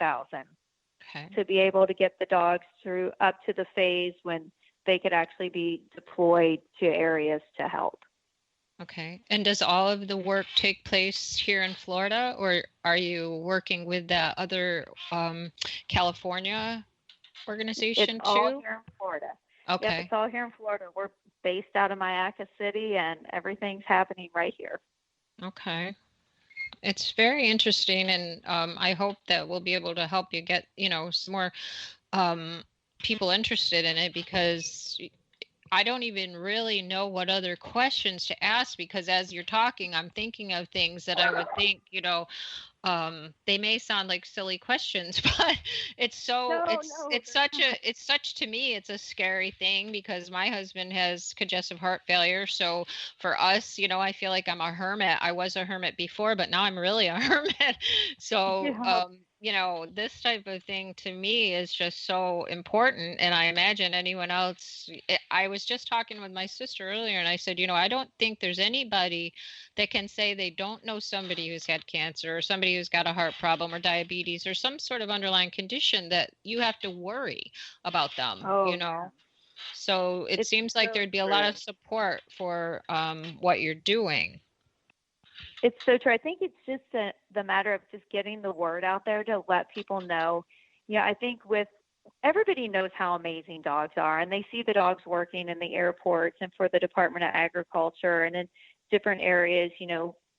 8,000 Okay. to be able to get the dogs through up to the phase when they could actually be deployed to areas to help. Okay. And does all of the work take place here in Florida, or are you working with that other California organization It's all too? here in Florida. Yep, Okay. it's all here in Florida. We're based out of Myakka City, and everything's happening right here. Okay. It's very interesting, and I hope that we'll be able to help you get, some more people interested in it, because I don't even really know what other questions to ask, because as you're talking, I'm thinking of things that I would think, they may sound like silly questions, but No, it's such to me, it's a scary thing, because my husband has congestive heart failure. So for us, I feel like I'm a hermit. I was a hermit before, but now I'm really a hermit. So, yeah. this type of thing to me is just so important. And I imagine anyone else, I was just talking with my sister earlier, and I said, I don't think there's anybody that can say they don't know somebody who's had cancer, or somebody who's got a heart problem or diabetes or some sort of underlying condition that you have to worry about them, Oh, yeah. So it It's seems like so there'd be a lot true. of support for what you're doing. It's so true. I think it's just the matter of just getting the word out there to let people know. Yeah, I think with everybody knows how amazing dogs are, and they see the dogs working in the airports and for the Department of Agriculture and in different areas,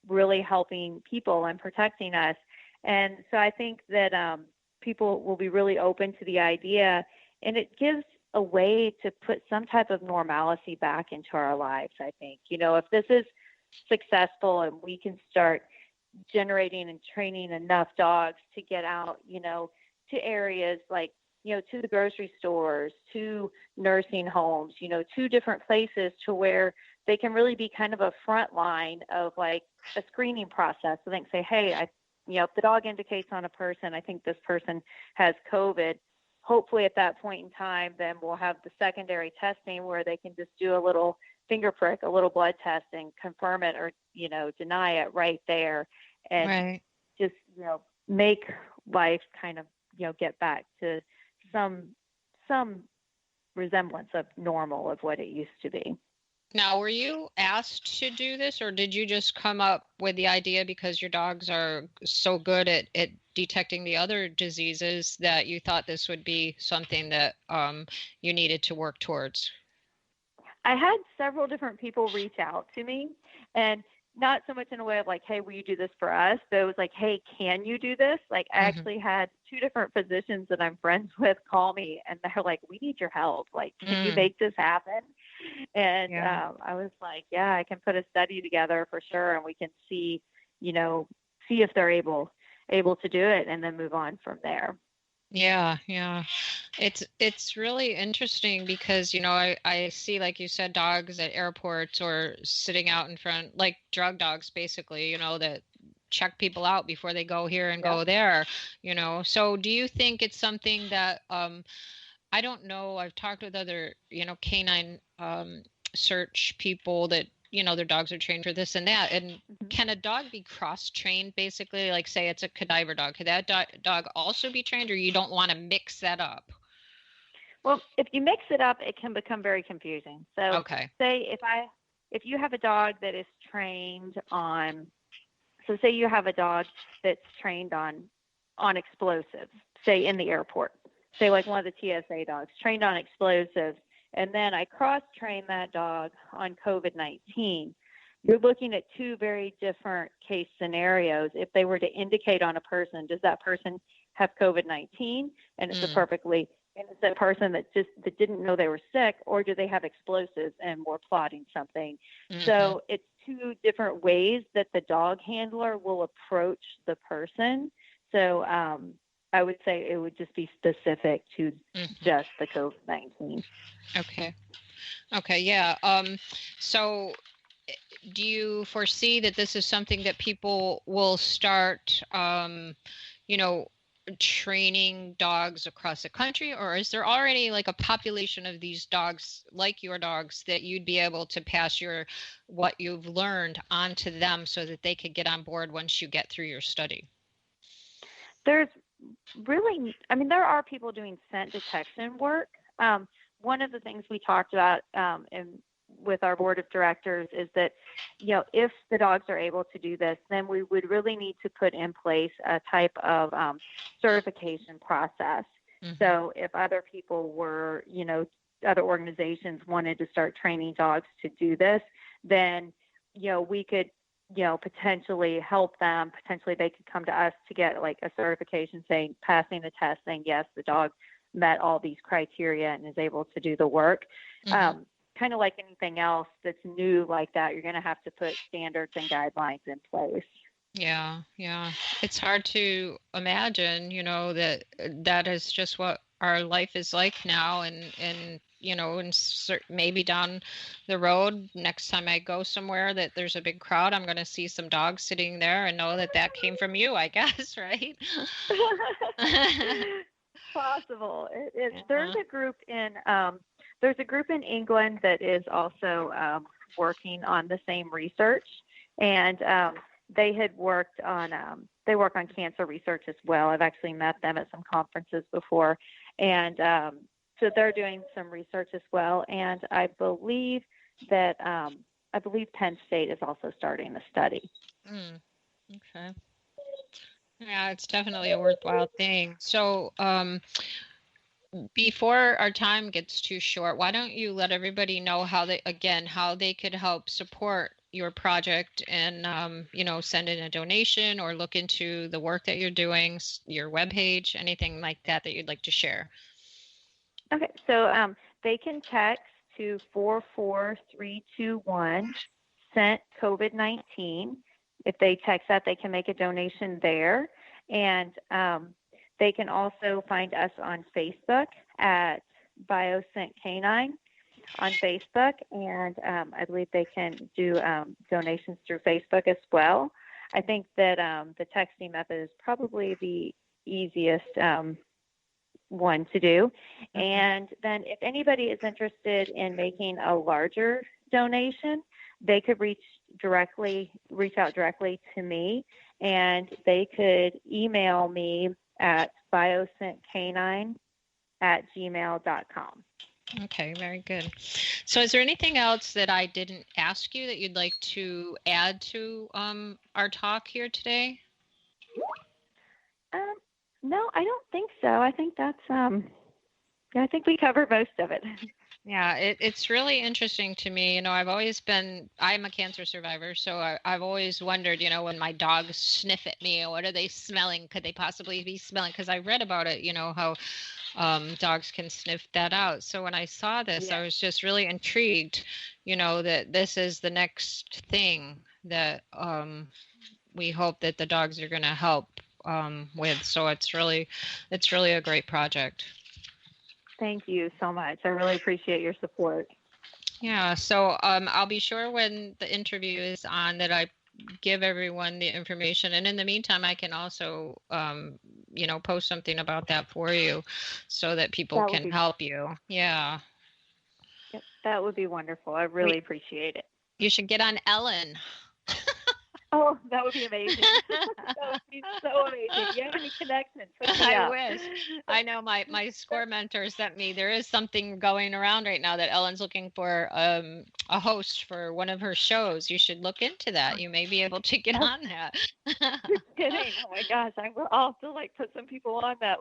really helping people and protecting us. And so I think that people will be really open to the idea, and it gives a way to put some type of normalcy back into our lives, I think. If this is successful and we can start generating and training enough dogs to get out, to areas like, to the grocery stores, to nursing homes, to different places to where they can really be kind of a front line of like a screening process. So they can say, hey, if the dog indicates on a person, I think this person has COVID. Hopefully at that point in time, then we'll have the secondary testing where they can just do a little finger prick, a little blood test, and confirm it or, deny it right there. And Right. just, make life kind of, get back to some resemblance of normal of what it used to be. Now, were you asked to do this, or did you just come up with the idea because your dogs are so good at detecting the other diseases that you thought this would be something that you needed to work towards? I had several different people reach out to me, and not so much in a way of like, hey, will you do this for us? But it was like, hey, can you do this? Like, I actually had two different physicians that I'm friends with call me, and they're like, we need your help. Like, can you make this happen? And Yeah. I was like, yeah, I can put a study together for sure, and we can see if they're able to do it, and then move on from there. Yeah, yeah. It's really interesting because, I see, like you said, dogs at airports or sitting out in front, like drug dogs, basically, that check people out before they go here and Yeah. go there, So do you think it's something that, I don't know, I've talked with other, canine search people that, their dogs are trained for this and that. And Mm-hmm. can a dog be cross-trained, basically? Like, say it's a cadaver dog. Could that dog also be trained, or you don't want to mix that up? Well, if you mix it up, it can become very confusing. So Okay. say if you have a dog that is trained on, so say you have a dog that's trained on explosives, say in the airport, say like one of the TSA dogs trained on explosives, and then I cross-train that dog on COVID-19, you're looking at two very different case scenarios. If they were to indicate on a person, does that person have COVID-19? And it's a perfectly innocent person that didn't know they were sick, or do they have explosives and were plotting something? Mm-hmm. So it's two different ways that the dog handler will approach the person. So I would say it would just be specific to just the COVID-19. Okay. Yeah. So do you foresee that this is something that people will start, training dogs across the country, or is there already like a population of these dogs like your dogs that you'd be able to pass what you've learned on to them so that they could get on board once you get through your study? There's really, I mean, there are people doing scent detection work. One of the things we talked about with our board of directors is that, if the dogs are able to do this, then we would really need to put in place a type of certification process. Mm-hmm. So if other people were, other organizations wanted to start training dogs to do this, then, we could, potentially help them. Potentially they could come to us to get like a certification saying, passing the test, saying, yes, the dog met all these criteria and is able to do the work. Mm-hmm. Kind of like anything else that's new like that, you're going to have to put standards and guidelines in place. Yeah. It's hard to imagine, that is just what our life is like now. And maybe down the road, next time I go somewhere that there's a big crowd, I'm going to see some dogs sitting there and know that came from you, I guess, right? Possible. There's a group in England that is also working on the same research, and they work on cancer research as well. I've actually met them at some conferences before, and so they're doing some research as well. And I believe that Penn State is also starting the study. Okay. Yeah, it's definitely a worthwhile thing. So, before our time gets too short, why don't you let everybody know how they could help support your project and, send in a donation or look into the work that you're doing, your webpage, anything like that you'd like to share. Okay. So, they can text to 44321 scent COVID-19. If they text that, they can make a donation there. And they can also find us on Facebook at BioScent K9 on Facebook. And I believe they can do donations through Facebook as well. I think that the texting method is probably the easiest one to do. And then if anybody is interested in making a larger donation, they could reach out directly to me, and they could email me at bioscentk9@gmail.com. Okay, very good. So is there anything else that I didn't ask you that you'd like to add to our talk here today? No, I don't think so. I think that's I think we covered most of it. Yeah, it's really interesting to me. I'm a cancer survivor, so I've always wondered, when my dogs sniff at me, what are they smelling? Could they possibly be smelling? Because I read about it, how dogs can sniff that out. So when I saw this, I was just really intrigued, that this is the next thing that we hope that the dogs are going to help with. So it's really a great project. Thank you so much. I really appreciate your support. Yeah. So I'll be sure when the interview is on that I give everyone the information. And in the meantime, I can also, post something about that for you so that people can help you. Yeah. Yep, that would be wonderful. I really appreciate it. You should get on Ellen. Oh, that would be amazing. That would be so amazing. You have any connections? I wish. I know my SCORE mentor sent me. There is something going around right now that Ellen's looking for a host for one of her shows. You should look into that. You may be able to get on that. You're kidding. Oh my gosh. I'll have to put some people on that.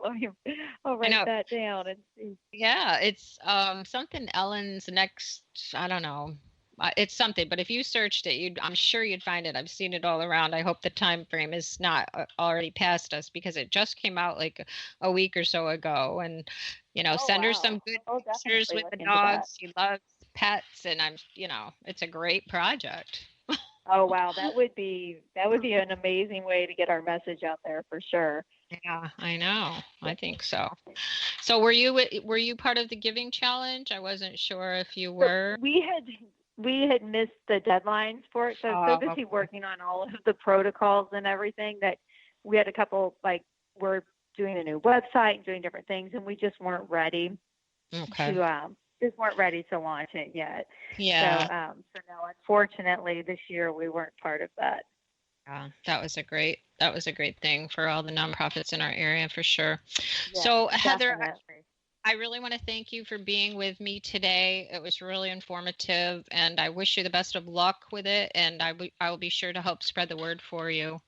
I'll write that down and see. Yeah, it's something Ellen's next, I don't know. It's something, but if you searched it, I'm sure you'd find it. I've seen it all around. I hope the time frame is not already past us because it just came out like a week or so ago. And send her some good pictures with the dogs. She loves pets, and it's a great project. Oh wow, that would be an amazing way to get our message out there for sure. Yeah, I know. I think so. So were you part of the giving challenge? I wasn't sure if you were. We had missed the deadlines for it, so I was so busy working on all of the protocols and everything that we had a couple, we're doing a new website and doing different things, and we just weren't ready to launch it yet. Yeah. So no, unfortunately, this year we weren't part of that. Yeah, that was a great thing for all the nonprofits in our area for sure. Yeah, So Heather, definitely. I really want to thank you for being with me today. It was really informative, and I wish you the best of luck with it. And I will be sure to help spread the word for you.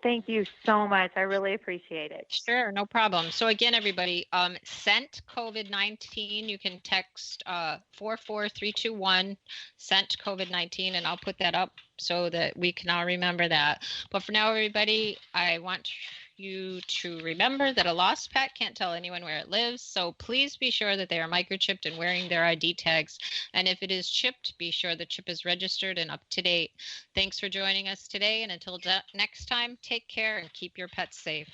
Thank you so much. I really appreciate it. Sure, no problem. So again, everybody, sent COVID-19. You can text 44321 sent COVID-19, and I'll put that up so that we can all remember that. But for now, everybody, I want you to remember that a lost pet can't tell anyone where it lives. So please be sure that they are microchipped and wearing their ID tags. And if it is chipped, be sure the chip is registered and up to date. Thanks for joining us today. And until next time, take care and keep your pets safe.